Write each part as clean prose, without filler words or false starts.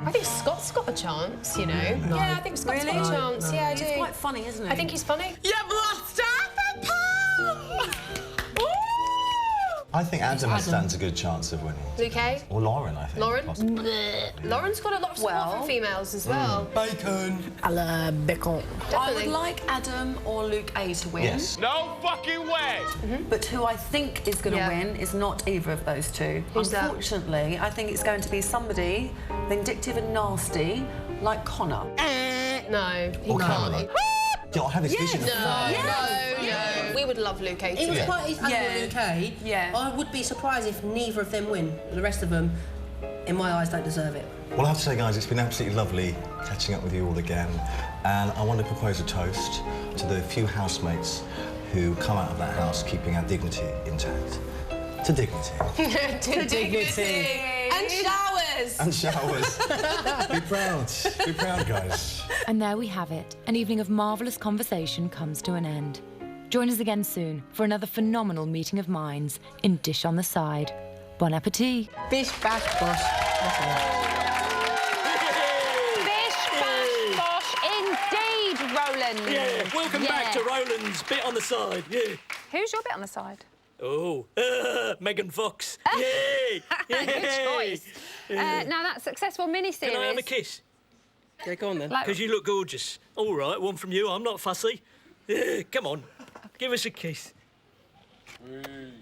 I think Scott's got a chance, you know. No. Yeah, I think Scott's got a chance. Yeah, I do. He's quite funny, isn't he? I think he's funny. You've lost half a pound! I think Adam stands a good chance of winning. Luke? Or Lauren, I think. Lauren? Possibly. Lauren's got a lot of support from females as well. Bacon. A la bacon. I Definitely. would like Adam or Luke A to win. Yes. No fucking way! But who I think is going to Yeah. win is not either of those two. Who's that? Unfortunately, I think it's going to be somebody vindictive and nasty like Connor. No, he Or can't. Caroline. Yeah, I have this vision of No. We would love Luke to It was win. quite easy with Luke A. Yeah. I would be surprised if neither of them win. The rest of them, in my eyes, don't deserve it. Well, I have to say, guys, it's been absolutely lovely catching up with you all again. And I want to propose a toast to the few housemates who come out of that house keeping our dignity intact. To dignity. To dignity. And showers. And showers. Be proud. Be proud, guys. And there we have it. An evening of marvellous conversation comes to an end. Join us again soon for another phenomenal meeting of minds in Dish on the Side. Bon appétit. Bish, bash, bosh. Bish, bash, bosh, indeed, Roland. Yeah, welcome back to Roland's bit on the side, yeah. Who's your bit on the side? Oh, Megan Fox. Yay! Good choice. Now, that successful mini-series... Can I have a kiss? Yeah, go on then. Like- Because you look gorgeous. All right, one from you. I'm not fussy. Yeah, come on. Give us a kiss.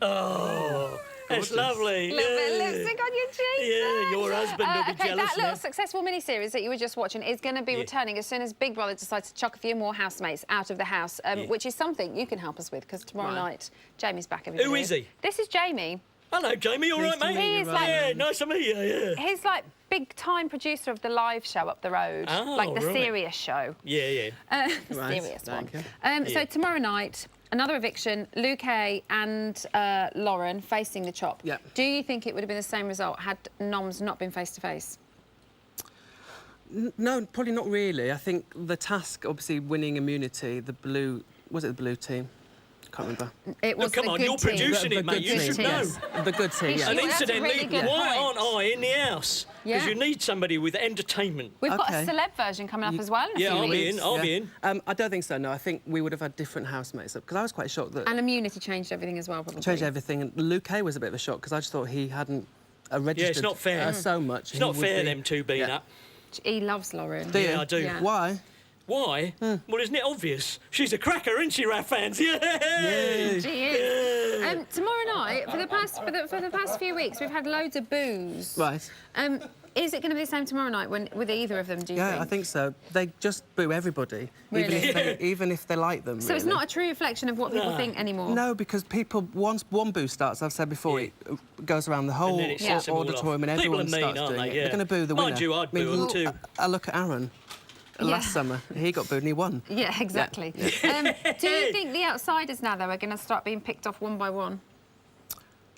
Oh, that's lovely. A little bit of lipstick on your cheek. Yeah, your husband will be okay, jealous that little now. successful mini-series that you were just watching is going to be returning as soon as Big Brother decides to chuck a few more housemates out of the house, which is something you can help us with, because tomorrow night, Jamie's back, everybody. Who is he? This is Jamie. Hello, Jamie. All right, mate? He is like... Yeah, nice to meet you, yeah. He's like big-time producer of the live show up the road, Oh, like the right. serious show. Yeah, yeah. The serious one. Thank you. So tomorrow night, another eviction, Luke A and Lauren facing the chop. Yeah. Do you think it would have been the same result had Noms not been face-to-face? No, probably not really. I think the task, obviously, winning immunity, the blue... Was it the blue team? Can't remember. It was come the on, good you're team. producing it, mate. You should know. Yes, the good team, yeah. And Well, that's a incidentally, really good why point. aren't I in the house? Because Yeah. you need somebody with entertainment. We've got a Okay. celeb version coming up as well in a Yeah, few I'll be weeks. in. I'll be in. I don't think so, no. I think we would have had different housemates up, because I was quite shocked that... And immunity changed everything as well, probably. Changed everything. And Luke A was a bit of a shock, because I just thought he hadn't registered not fair. so much. It's not fair, them two being up. He loves Lauren. Do you? Yeah, I do. Yeah. Why? Why? Well, isn't it obvious? She's a cracker, isn't she, Raf fans? Yeah! She is. Tomorrow night, for the past few weeks, we've had loads of boos. Right. Is it going to be the same tomorrow night with either of them, do you think? Yeah, I think so. They just boo everybody, Really? even if they like them, So it's really. not a true reflection of what people think anymore? No, because people, once one boo starts, I've said before, it goes around the whole then it sets them all auditorium off. and People everyone are mean, starts aren't doing they? it. They're Yeah. going to boo the winner. Mind you, I'd boo them too. I look at Aaron. Last summer, he got booed and he won. Yeah, exactly. Do you think the outsiders now, though, are going to start being picked off one by one?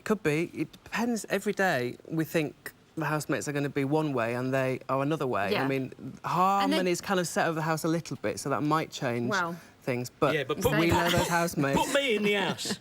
Could be. It depends. Every day we think the housemates are going to be one way and they are another way. Yeah. I mean, harmony's kind of set over the house a little bit, so that might change things. But, Yeah, but we know those housemates. Put me in the house.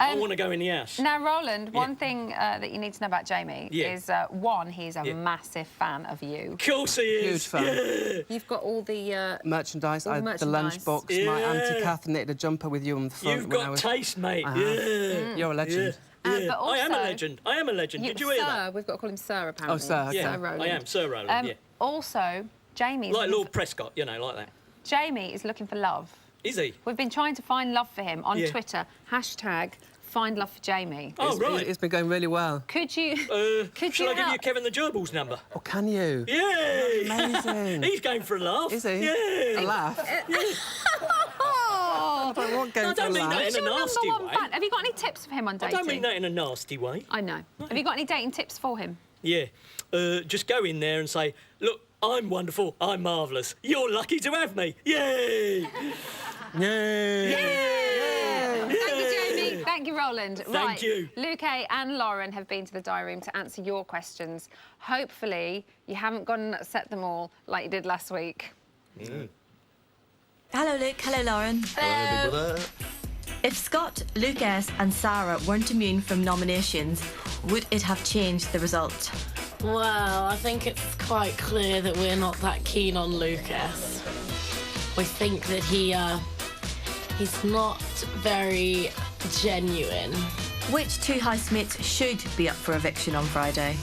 I want to go in the house. Now, Roland, one thing that you need to know about Jamie is, one, he's a massive fan of you. Of course he is. Huge fan. Yeah. You've got all the... Merchandise, all the the merchandise. lunchbox, my Auntie Kath knitted a jumper with you on the front. You've when I got was... taste, mate. I Yeah. have. You're a legend. Yeah. but I am a also- legend. I am a legend. Did you hear Sir, that? we've got to call him Sir, apparently. Oh, Sir, okay. Yeah, Sir Roland. I am Sir Roland, yeah. Also, Jamie's... Like Lord Prescott, you know, like that. Jamie is looking for love. Is he? We've been trying to find love for him on Yeah. Twitter. #, find love for Jamie. Oh, right. It's been going really well. Could you... Shall I give you Kevin the Gerbil's number? Oh, can you? Yay! Amazing. He's going for a laugh. Is he? Yeah. A laugh? Oh! I don't want going I for a don't mean laugh. that He's in a your nasty number one way. fan. Have you got any tips for him on I dating? don't mean that in a nasty way. I know. Have you got any dating tips for him? Yeah. Just go in there and say, look, I'm wonderful, I'm marvellous. You're lucky to have me. Yay! Yay! Thank you, Jamie. Thank you, Roland. Thank you. Luke A and Lauren have been to the diary room to answer your questions. Hopefully, you haven't gone and upset them all like you did last week. Hello, Luke. Hello, Lauren. Hello, big brother. If Scott, Luke S and Sarah weren't immune from nominations, would it have changed the result? Well, I think it's quite clear that we're not that keen on Lucas. We think that he's not very genuine. Which two housemates should be up for eviction on Friday?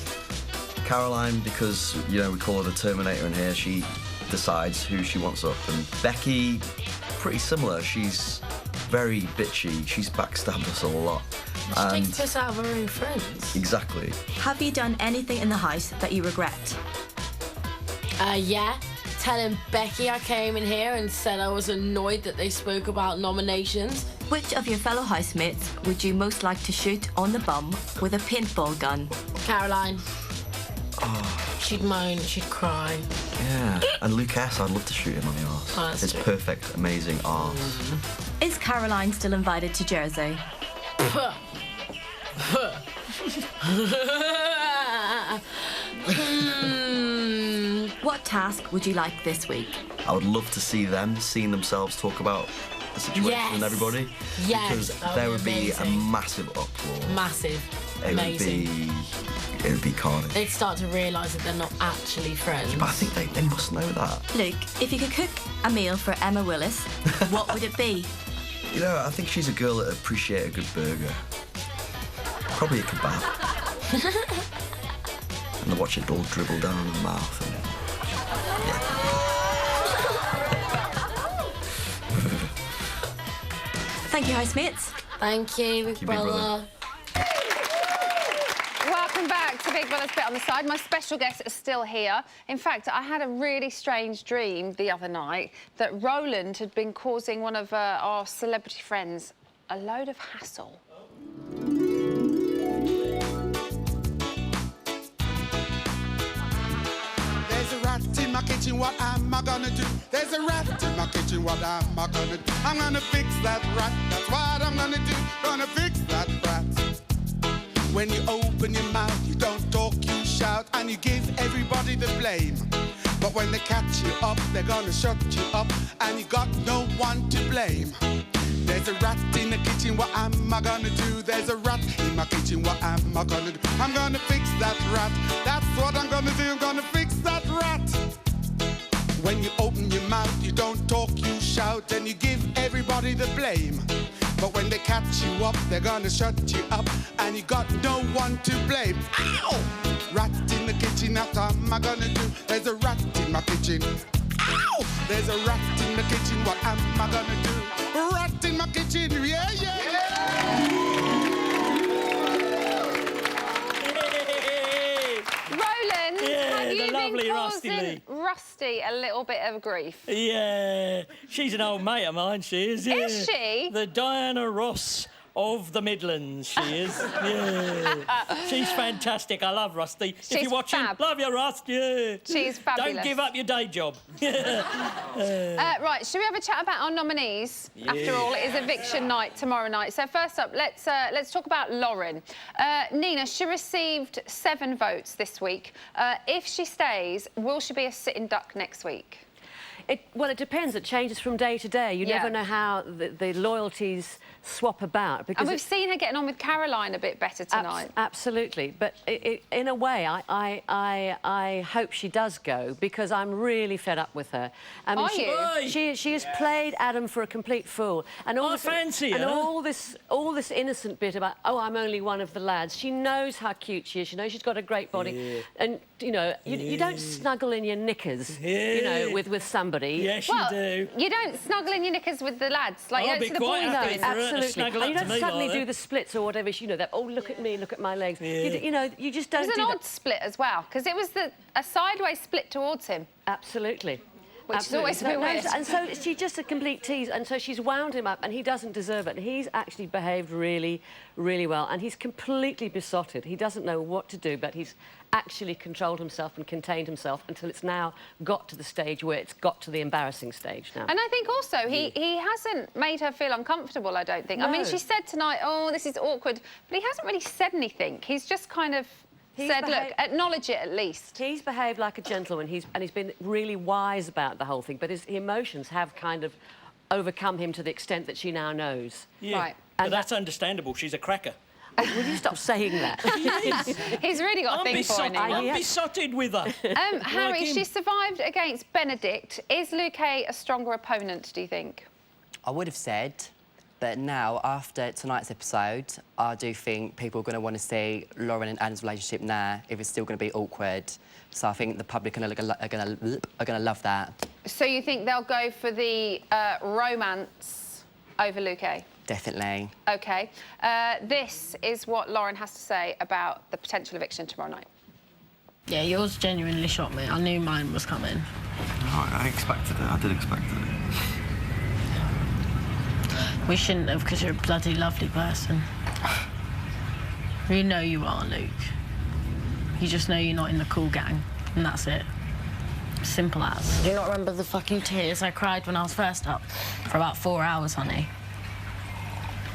Caroline, because, you know, we call her the Terminator in here, she decides who she wants up. And Becky, pretty similar. She's very bitchy. She's backstabbed us a lot. She takes piss out of her own friends. Exactly. Have you done anything in the house that you regret? Yeah. Telling Becky I came in here and said I was annoyed that they spoke about nominations. Which of your fellow housemates would you most like to shoot on the bum with a paintball gun? Caroline. Oh. She'd moan, she'd cry. Yeah. And Lucas, I'd love to shoot him on the arse. Oh, that's His true. perfect, amazing arse. Is Caroline still invited to Jersey? What task would you like this week? I would love to see them seeing themselves talk about the situation and everybody. Yes. Because there would be a massive uproar. Massive. It Amazing. It would be carnage. They'd start to realise that they're not actually friends. But I think they must know that. Luke, if you could cook a meal for Emma Willis, what would it be? You know, I think she's a girl that appreciates a good burger. Probably a kebab. And I watch it all dribble down in the mouth. And, Thank you, housemates. Thank you, Big Brother. Welcome back to Big Brother's Bit on the Side. My special guest is still here. In fact, I had a really strange dream the other night that Roland had been causing one of our celebrity friends a load of hassle. There's a rat in my kitchen, what am I gonna do? There's a rat in my kitchen, what am I gonna do? I'm gonna fix that rat, that's what I'm gonna do. Gonna fix that rat. When you open your mouth, you don't talk, you shout, and you give everybody the blame. But when they catch you up, they're gonna shut you up, and you got no one to blame. There's a rat in the kitchen, what am I gonna do? There's a rat in my kitchen, what am I gonna do? I'm gonna fix that rat, that's what I'm gonna do, I'm gonna fix that rat. When you open your mouth, you don't talk, you shout, and you give everybody the blame. But when they catch you up, they're gonna shut you up, and you got no one to blame. Ow! Rat in the kitchen, what am I gonna do? There's a rat in my kitchen. Ow! There's a rat in the kitchen, what am I gonna do? Rat in my kitchen, yeah, yeah! Roland, have you lovely been Rusty causing Lee. Rusty a little bit of grief? Yeah, she's an old mate of mine, she is. Yeah. Is she? The Diana Ross of the Midlands, she is. Yeah. She's fantastic. I love Rusty. If She's you're watching, fab. love you, Rust. Yeah. She's fabulous. Don't give up your day job. Right, should we have a chat about our nominees? Yeah. After all, it is eviction night tomorrow night. So first up, let's talk about Lauren. Nina, she received 7 votes this week. If she stays, will she be a sitting duck next week? Well, it depends. It changes from day to day. You never know how the loyalties swap about. Because and we've seen her getting on with Caroline a bit better tonight. Absolutely. But in a way, I hope she does go, because I'm really fed up with her. I mean, Are you? She has played Adam for a complete fool. And all all this innocent bit about, oh, I'm only one of the lads. She knows how cute she is. She knows she's got a great body. Yeah. And, you know, you don't snuggle in your knickers, you know, with somebody. Yes, you do. You don't snuggle in your knickers with the lads. Like, you don't see the boys doing it. Absolutely. And you don't suddenly do the splits or whatever. You know, that, oh, look at me, look at my legs. Yeah. You know, you just don't do It was that. an odd split as well, because it was a sideways split towards him. Absolutely. Which is always a bit weird. And so she's just a complete tease, and so she's wound him up, and he doesn't deserve it. And he's actually behaved really, really well, and he's completely besotted. He doesn't know what to do, but he's actually controlled himself and contained himself until it's now got to the stage where it's got to the embarrassing stage now. And I think also he hasn't made her feel uncomfortable, I don't think. No. I mean, she said tonight, oh, this is awkward, but he hasn't really said anything. He's just kind of said, look, acknowledge it at least. He's behaved like a gentleman, and he's been really wise about the whole thing, but his emotions have kind of overcome him to the extent that she now knows. Yeah. Right. But that's understandable. She's a cracker. Will you stop saying that? He's really got a thing for her. I'm besotted with her. Harry, Like him. she survived against Benedict. Is Luke a stronger opponent, do you think? I would have said, but now, after tonight's episode, I do think people are going to want to see Lauren and Adam's relationship now, if it's still going to be awkward. So I think the public are going to love that. So you think they'll go for the romance over Luke A? Definitely. OK. This is what Lauren has to say about the potential eviction tomorrow night. Yeah, yours genuinely shocked me. I knew mine was coming. I expected it. I did expect it. We shouldn't have, because you're a bloody lovely person. You know you are, Luke. You just know you're not in the cool gang, and that's it. Simple as. Do you not remember the fucking tears I cried when I was first up? For about 4 hours, honey.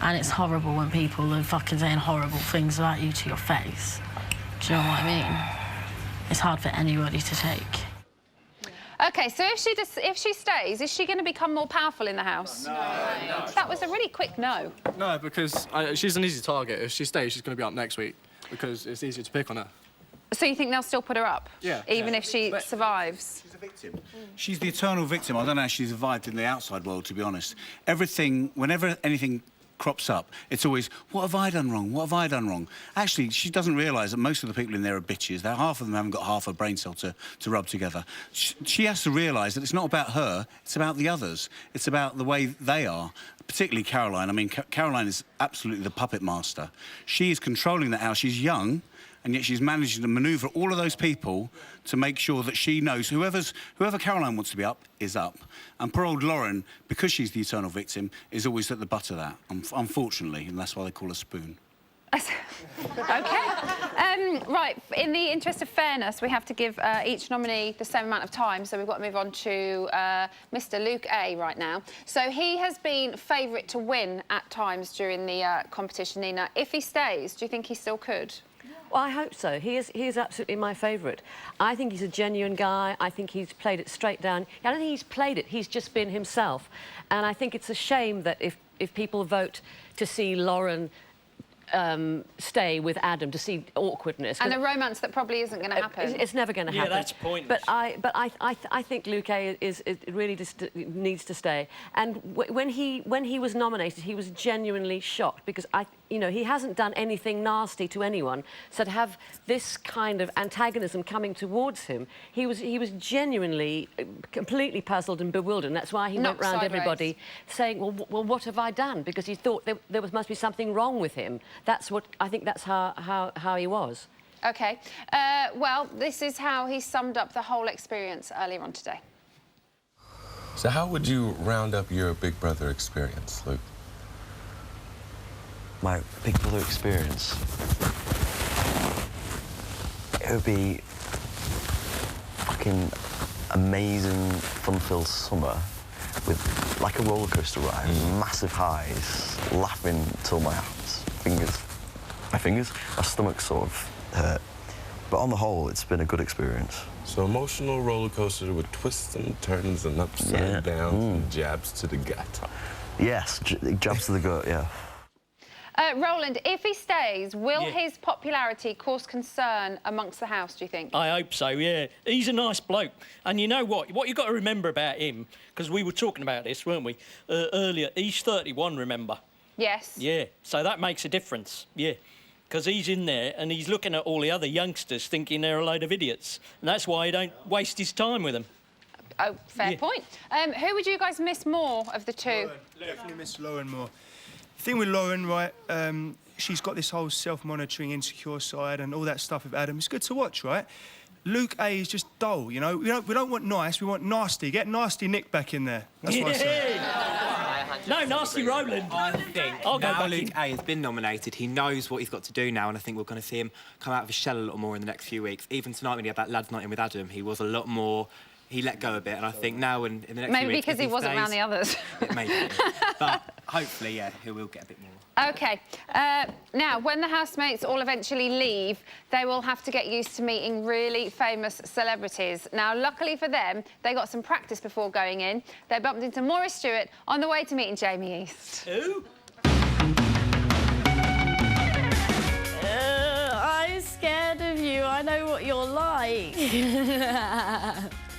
And it's horrible when people are fucking saying horrible things about you to your face. Do you know what I mean? It's hard for anybody to take. OK, so if she stays, is she going to become more powerful in the house? No. That was a really quick no. No, because she's an easy target. If she stays, she's going to be up next week, because it's easier to pick on her. So you think they'll still put her up? Yeah. Even if she survives? She's a victim. She's the eternal victim. I don't know how she survived in the outside world, to be honest. Everything, whenever anything crops up, it's always, what have I done wrong? What have I done wrong? Actually, she doesn't realise that most of the people in there are bitches. Half of them haven't got half a brain cell to rub together. She has to realise that it's not about her, it's about the others. It's about the way they are, particularly Caroline. I mean, Caroline is absolutely the puppet master. She is controlling the house. She's young, and yet she's managing to manoeuvre all of those people to make sure that she knows whoever Caroline wants to be up is up. And poor old Lauren, because she's the eternal victim, is always at the butt of that, unfortunately, and that's why they call her Spoon. OK. Right, in the interest of fairness, we have to give each nominee the same amount of time, so we've got to move on to Mr Luke A right now. So he has been favourite to win at times during the competition, Nina. If he stays, do you think he still could? Well, I hope so. He is absolutely my favourite. I think he's a genuine guy. I think he's played it straight down. I don't think he's played it. He's just been himself. And I think it's a shame that if people vote to see Lauren stay with Adam, to see awkwardness. And a romance that probably isn't going to happen. It's never going to happen. Yeah, that's pointless. But I think Luke A really just needs to stay. And when he was nominated, he was genuinely shocked, because he hasn't done anything nasty to anyone. So to have this kind of antagonism coming towards him, he was genuinely completely puzzled and bewildered. And that's why he went round everybody saying, well, what have I done? Because he thought there must be something wrong with him. I think that's how he was. OK. Well, this is how he summed up the whole experience earlier on today. So how would you round up your Big Brother experience, Luke? My Big Brother experience? It would be fucking amazing, fun-filled summer with, like a roller coaster ride, massive highs, laughing till my stomach sort of hurt. But on the whole, it's been a good experience. So emotional roller coaster with twists and turns and upside downs and jabs to the gut. Yes, jabs to the gut, yeah. Roland, if he stays, will his popularity cause concern amongst the house, do you think? I hope so, yeah. He's a nice bloke. And you know what? What you've got to remember about him, because we were talking about this, weren't we, earlier, he's 31, remember? Yes. Yeah, so that makes a difference, yeah. Because he's in there and he's looking at all the other youngsters thinking they're a load of idiots. And that's why he don't waste his time with them. Oh, fair point. Who would you guys miss more of the two? Lauren. Definitely miss Lauren more. The thing with Lauren, right, she's got this whole self-monitoring, insecure side and all that stuff with Adam. It's good to watch, right? Luke A is just dull, you know? We don't want nice, we want nasty. Get Nasty Nick back in there. That's what I say. No, Nasty Roland. I think now Luke A has been nominated, he knows what he's got to do now, and I think we're going to see him come out of his shell a lot more in the next few weeks. Even tonight when he had that lads night in with Adam, he was a lot more... He let go a bit, and I think now in the next few weeks... Maybe because he wasn't around the others. Maybe. But hopefully, yeah, he will get a bit more. OK. Now, when the housemates all eventually leave, they will have to get used to meeting really famous celebrities. Now, luckily for them, they got some practice before going in. They bumped into Maurice Stewart on the way to meeting Jamie East. Who? I know what you're like.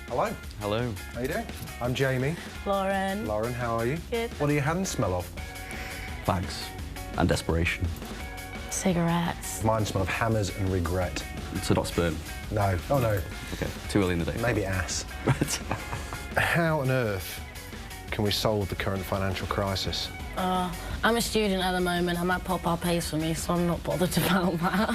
Hello. Hello. How you doing? I'm Jamie. Lauren. Lauren, how are you? Good. What do your hands smell of? Fags and desperation. Cigarettes. Mine smell of hammers and regret. So not sperm? No. Oh, no. OK, too early in the day. Maybe ass. How on earth can we solve the current financial crisis? I'm a student at the moment and that pop-up pays for me, so I'm not bothered about that.